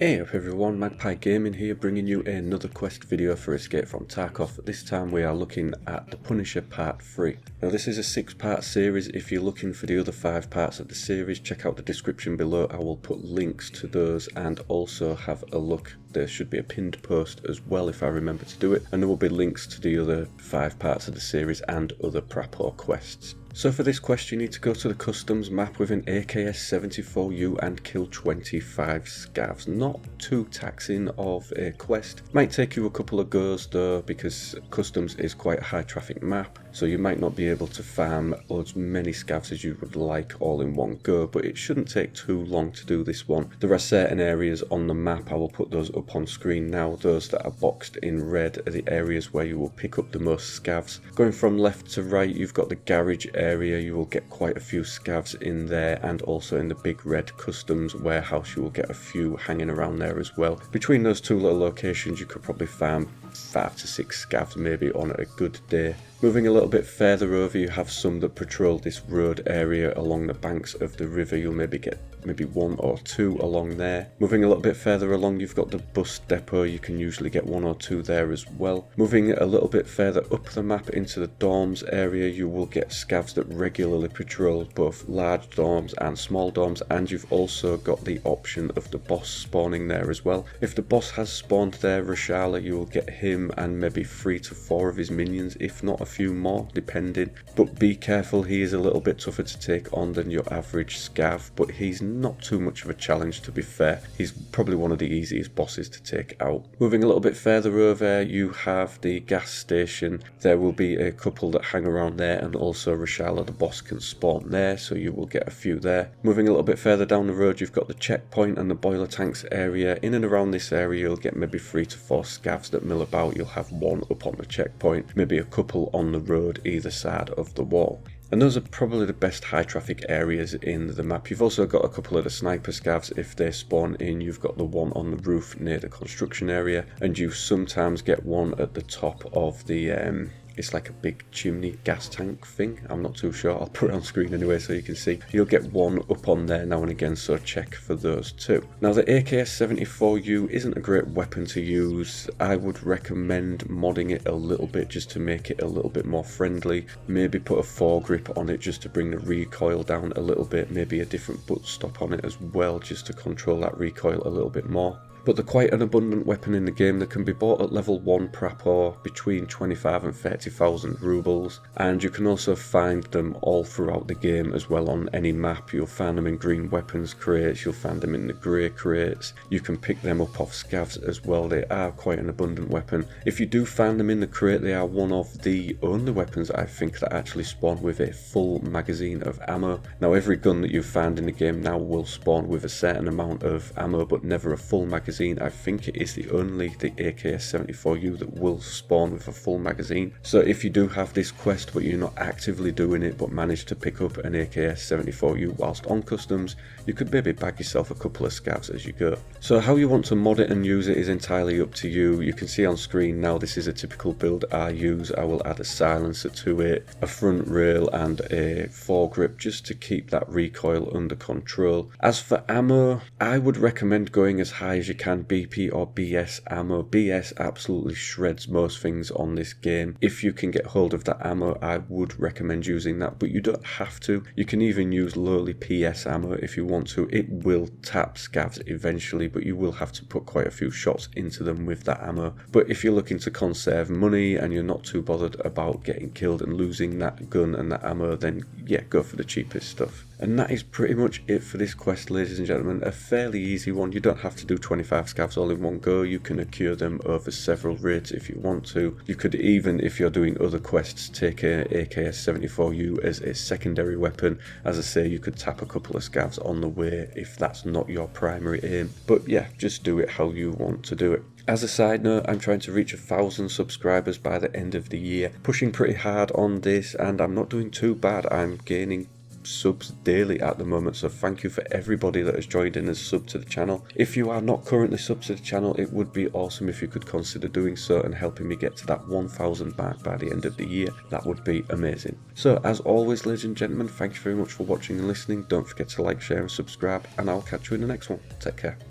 Hey up everyone, Magpie Gaming here, bringing you another quest video for Escape from Tarkov. This time we are looking at The Punisher Part 3. Now this is a 6-part series. If you're looking for the other 5 parts of the series, check out the description below. I will put links to those and also have a look. There should be a pinned post as well if I remember to do it, and there will be links to the other 5 parts of the series and other Prapor quests. So for this quest you need to go to the customs map with an AKS-74U and kill 25 scavs. Not too taxing of a quest. Might take you a couple of goes though, because customs is quite a high traffic map, so you might not be able to farm as many scavs as you would like all in one go, but it shouldn't take too long to do this one. There are certain areas on the map, I will put those up on screen now. Those that are boxed in red are the areas where you will pick up the most scavs. Going from left to right, you've got the garage area. You will get quite a few scavs in there, and also in the big red customs warehouse you will get a few hanging around there as well. Between those two little locations you could probably farm 5 to 6 scavs maybe on a good day. Moving a little bit further over, you have some that patrol this road area along the banks of the river. You'll maybe get 1 or 2 along there. Moving a little bit further along, you've got the bus depot. You can usually get 1 or 2 there as well. Moving a little bit further up the map into the dorms area, you will get scavs that regularly patrol both large dorms and small dorms, and you've also got the option of the boss spawning there as well. If the boss has spawned there, Rashala, you will get him and maybe 3 to 4 of his minions, if not a few more depending. But be careful, he is a little bit tougher to take on than your average scav, but he's not too much of a challenge to be fair. He's probably one of the easiest bosses to take out. Moving a little bit further over, you have the gas station. There will be a couple that hang around there, and also Rashala the boss can spawn there, so you will get a few there. Moving a little bit further down the road, you've got the checkpoint and the boiler tanks area. In and around this area you'll get maybe 3 to 4 scavs that mill about. You'll have 1 up on the checkpoint, maybe a couple on the road either side of the wall. And those are probably the best high traffic areas in the map. You've also got a couple of the sniper scavs. If they spawn in, you've got the one on the roof near the construction area, and you sometimes get one at the top of the it's like a big chimney gas tank thing. I'm not too sure. I'll put it on screen anyway so you can see. You'll get 1 up on there now and again, so check for those too. Now the AKS-74U isn't a great weapon to use. I would recommend modding it a little bit just to make it a little bit more friendly. Maybe put a foregrip on it just to bring the recoil down a little bit. Maybe a different butt stop on it as well, just to control that recoil a little bit more. But they're quite an abundant weapon in the game. They can be bought at level 1 Prapor between 25 and 30,000 rubles, and you can also find them all throughout the game as well on any map. You'll find them in green weapons crates, you'll find them in the grey crates. You can pick them up off scavs as well. They are quite an abundant weapon. If you do find them in the crate, they are one of the only weapons I think that actually spawn with a full magazine of ammo. Now every gun that you find in the game now will spawn with a certain amount of ammo, but never a full magazine. I think it is the AKS-74U that will spawn with a full magazine. So if you do have this quest but you're not actively doing it, but manage to pick up an AKS-74U whilst on customs, you could maybe bag yourself a couple of scavs as you go. So how you want to mod it and use it is entirely up to you. You can see on screen now this is a typical build I use. I will add a silencer to it, a front rail and a foregrip just to keep that recoil under control. As for ammo, I would recommend going as high as you can BP or BS ammo. BS absolutely shreds most things on this game. If you can get hold of that ammo, I would recommend using that, but you don't have to. You can even use lowly PS ammo if you want to. It will tap scavs eventually, but you will have to put quite a few shots into them with that ammo. But if you're looking to conserve money and you're not too bothered about getting killed and losing that gun and that ammo, then yeah, go for the cheapest stuff. And that is pretty much it for this quest, ladies and gentlemen. A fairly easy one. You don't have to do 25 scavs all in one go. You can occur them over several raids if you want to. You could even, if you're doing other quests, take a AKS-74U as a secondary weapon. As I say, you could tap a couple of scavs on the way if that's not your primary aim. But yeah, just do it how you want to do it. As a side note, I'm trying to reach 1,000 subscribers by the end of the year. Pushing pretty hard on this, and I'm not doing too bad. I'm gaining subs daily at the moment, so thank you for everybody that has joined in as sub to the channel. If you are not currently sub to the channel, it would be awesome if you could consider doing so and helping me get to that 1,000 mark by the end of the year. That would be amazing. So as always, ladies and gentlemen, thank you very much for watching and listening. Don't forget to like, share and subscribe, and I'll catch you in the next one. Take care.